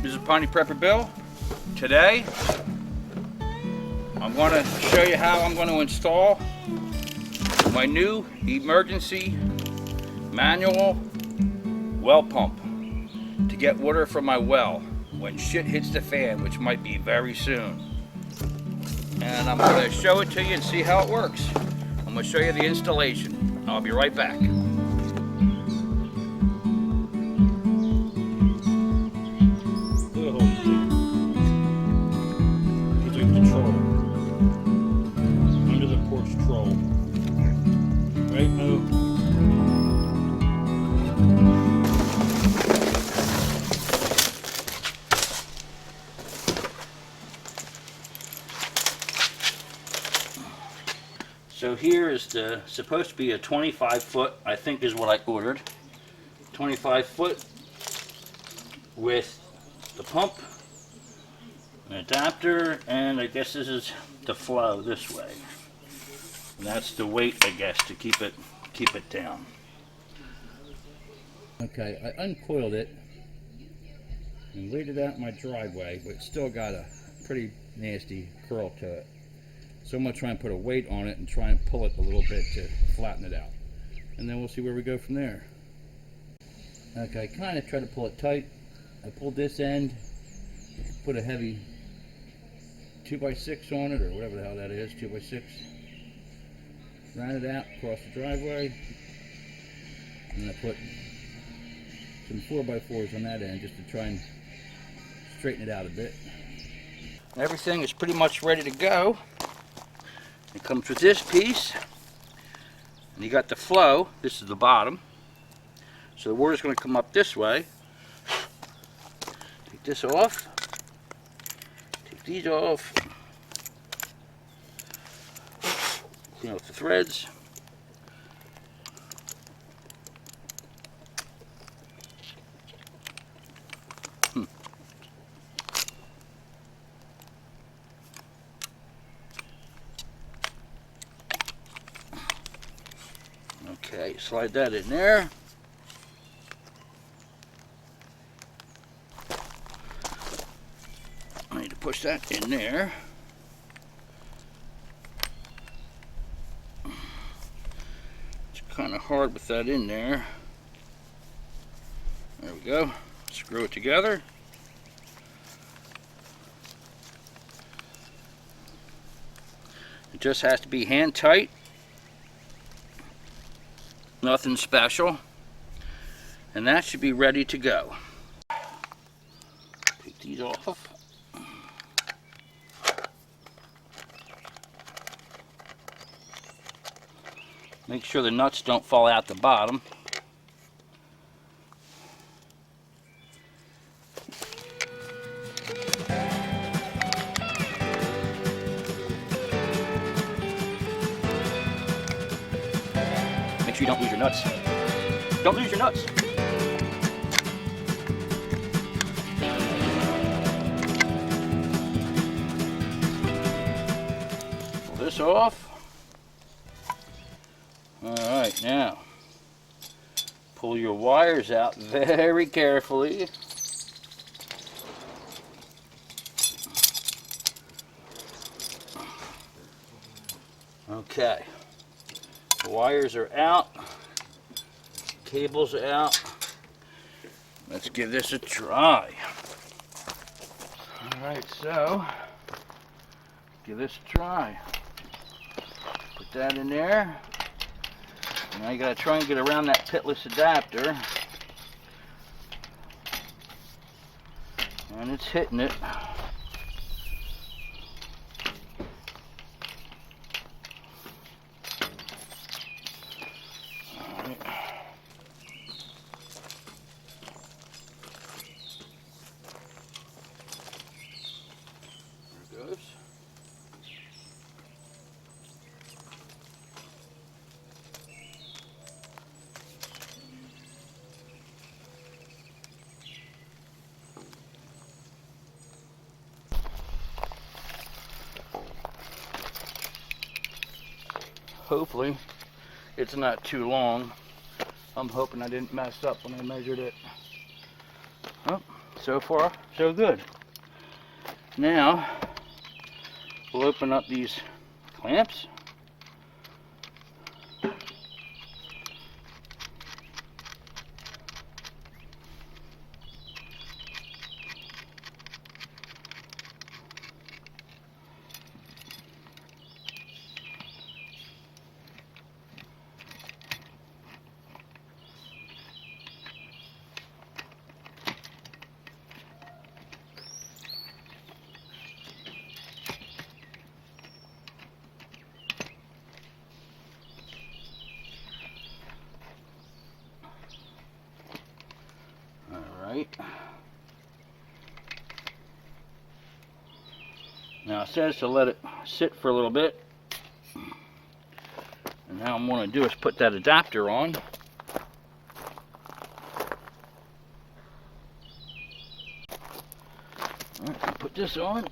This is Piney Prepper Bill. Today, I'm going to show you how I'm going to install my new emergency manual well pump to get water from my well when shit hits the fan, which might be very soon. And I'm going to show it to you and see how it works. I'm going to show you the installation. I'll be right back. So here is supposed to be a 25-foot, I think is what I ordered. 25-foot with the pump, an adapter, and I guess this is the flow this way. And that's the weight, I guess, to keep it down. Okay, I uncoiled it and laid it out in my driveway, but it's still got a pretty nasty curl to it. So I'm going to try and put a weight on it and try and pull it a little bit to flatten it out. And then we'll see where we go from there. Okay, kind of try to pull it tight. I pulled this end, put a heavy 2x6 on it, or whatever the hell that is, 2x6. Ran it out across the driveway. And I put some 4x4s on that end just to try and straighten it out a bit. Everything is pretty much ready to go. It comes with this piece, and you got the flow. This is the bottom, so the water's going to come up this way. Take this off, take these off, clean off the threads. Okay, slide that in there. I need to push that in there. It's kind of hard with that in there. There we go. Screw it together. It just has to be hand tight. Nothing special, and that should be ready to go. Take these off. Make sure the nuts don't fall out the bottom. Make sure you don't lose your nuts. Don't lose your nuts. Pull this off. Alright, now pull your wires out very carefully. Okay. The wires are out, cables are out. Let's give this a try. Alright, so give this a try. Put that in there. Now you gotta try and get around that pitless adapter. And it's hitting it. Hopefully it's not too long. I'm hoping I didn't mess up when I measured it. Oh, So far, so good. Now, we'll open up these clamps. Now it says to let it sit for a little bit. And now I'm going to do is put that adapter on. Alright, put this on.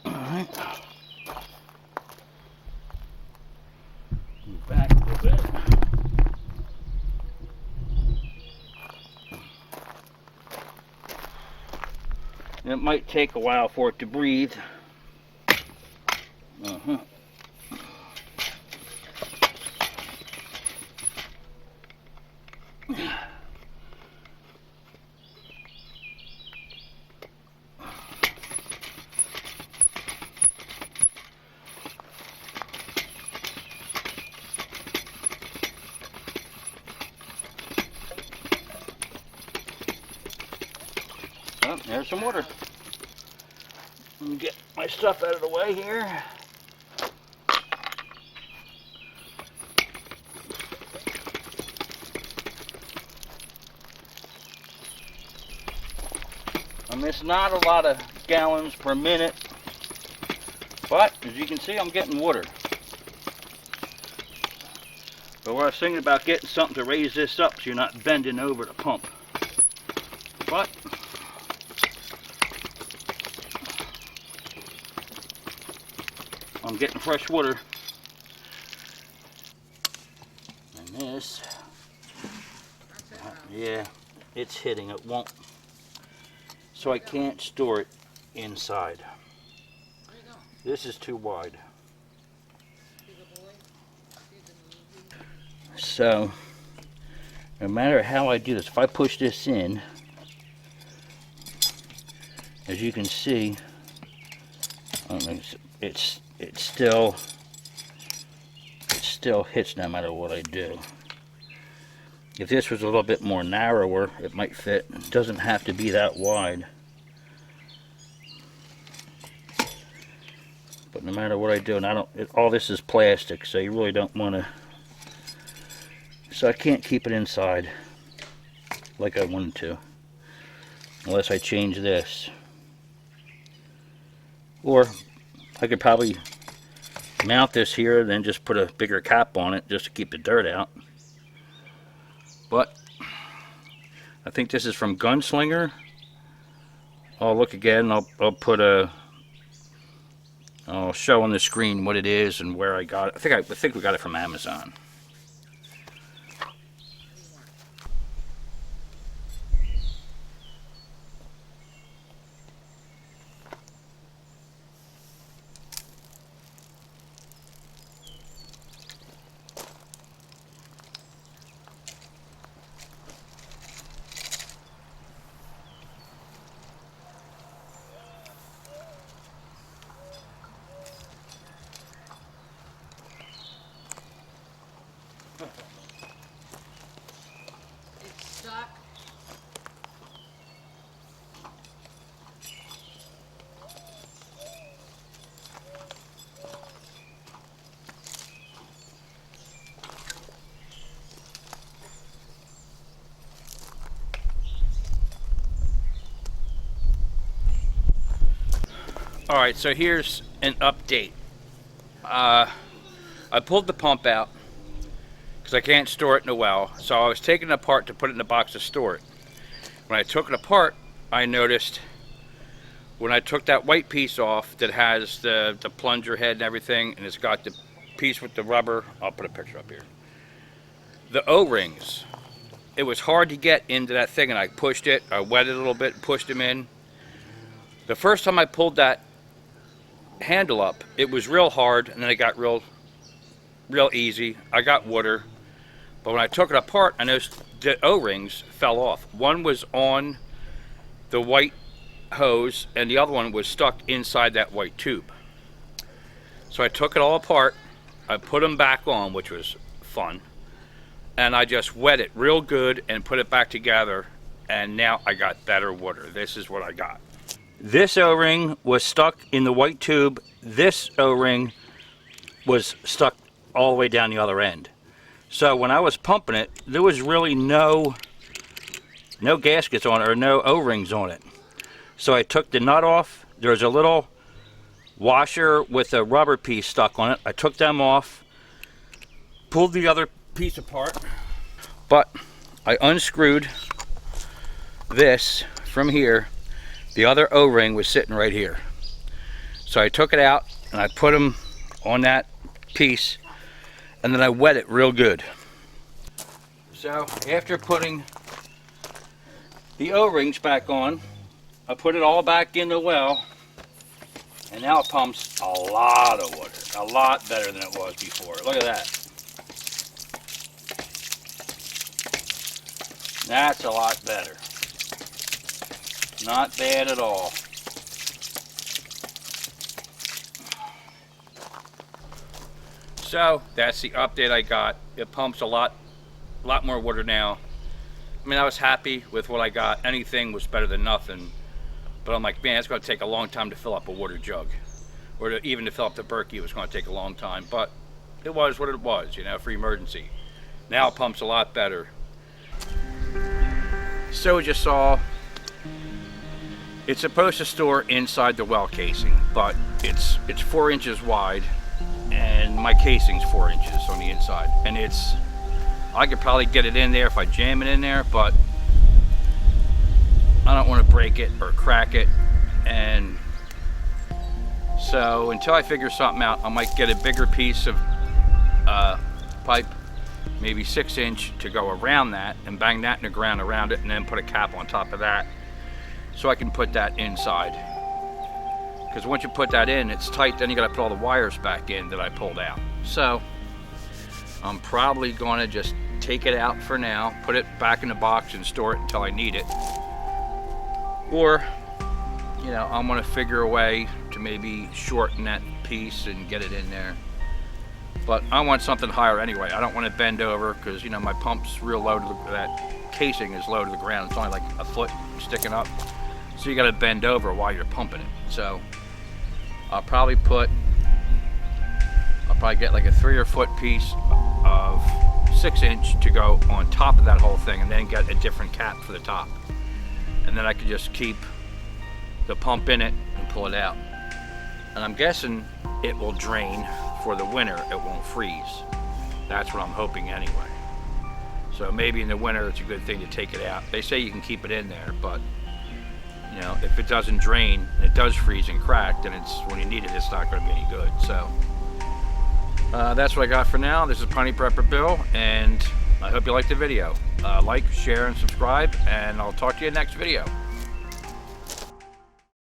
Alright. Move back a little bit. It might take a while for it to breathe. Oh, there's some water. Let me get my stuff out of the way here. And it's not a lot of gallons per minute, but as you can see, I'm getting water. But I was thinking about getting something to raise this up so you're not bending over the pump. But I'm getting fresh water. And this, yeah, it's hitting, it won't. So I can't store it inside. This is too wide. So, no matter how I do this, if I push this in, as you can see, it still hits no matter what I do. If this was a little bit more narrower, it might fit. It doesn't have to be that wide. But no matter what I do, and all this is plastic, so you really don't want to. So I can't keep it inside like I wanted to, unless I change this. Or I could probably mount this here and then just put a bigger cap on it just to keep the dirt out. But I think this is from Gunslinger. I'll look again. I'll put I'll show on the screen what it is and where I got it. I think we got it from Amazon. It's stuck. Alright, so here's an update. I pulled the pump out because I can't store it in a well, so I was taking it apart to put it in the box to store it. When I took it apart, I noticed when I took that white piece off that has the plunger head and everything, and it's got the piece with the rubber, I'll put a picture up here. the O-rings. It was hard to get into that thing, and I pushed it. I wet it a little bit, pushed them in. The first time I pulled that handle up, it was real hard, and then it got real easy. I got water, but when I took it apart, I noticed the O-rings fell off. One was on the white hose, and the other one was stuck inside that white tube. So I took it all apart. I put them back on, which was fun, and I just wet it real good and put it back together, and now I got better water. This is what I got. This O-ring was stuck in the white tube. This O-ring was stuck all the way down the other end. So when I was pumping it, there was really no gaskets on it, or no O-rings on it. So I took the nut off. There's a little washer with a rubber piece stuck on it. I took them off, pulled the other piece apart, but I unscrewed this from here. The other O-ring was sitting right here. So I took it out and I put them on that piece, and then I wet it real good. So after putting the O-rings back on, I put it all back in the well, and now it pumps a lot of water, a lot better than it was before. Look at that. That's a lot better. Not bad at all. So that's the update I got. It pumps a lot more water now. I mean, I was happy with what I got. Anything was better than nothing. But I'm like, man, it's going to take a long time to fill up a water jug. Or even to fill up the Berkey, it was going to take a long time. But it was what it was, you know, for emergency. Now it pumps a lot better. So we just saw, it's supposed to store inside the well casing, but it's 4 inches wide, and my casing's 4 inches on the inside. And I could probably get it in there if I jam it in there, but I don't want to break it or crack it. And so until I figure something out, I might get a bigger piece of pipe, maybe 6 inch, to go around that and bang that in the ground around it, and then put a cap on top of that so I can put that inside. Because once you put that in, it's tight, then you got to put all the wires back in that I pulled out. So I'm probably going to just take it out for now, put it back in the box and store it until I need it. Or, you know, I'm going to figure a way to maybe shorten that piece and get it in there. But I want something higher anyway. I don't want to bend over, because, you know, my pump's real low to that casing is low to the ground. It's only like a foot sticking up. So you got to bend over while you're pumping it. So I'll probably get like a 3 or 4 foot piece of 6 inch to go on top of that whole thing, and then get a different cap for the top. And then I could just keep the pump in it and pull it out. And I'm guessing it will drain for the winter. It won't freeze. That's what I'm hoping anyway. So maybe in the winter it's a good thing to take it out. They say you can keep it in there, but you know, if it doesn't drain and it does freeze and crack, then when you need it, it's not going to be any good. So that's what I got for now. This is Pony Prepper Bill, and I hope you liked the video. Like, share, and subscribe, and I'll talk to you in the next video.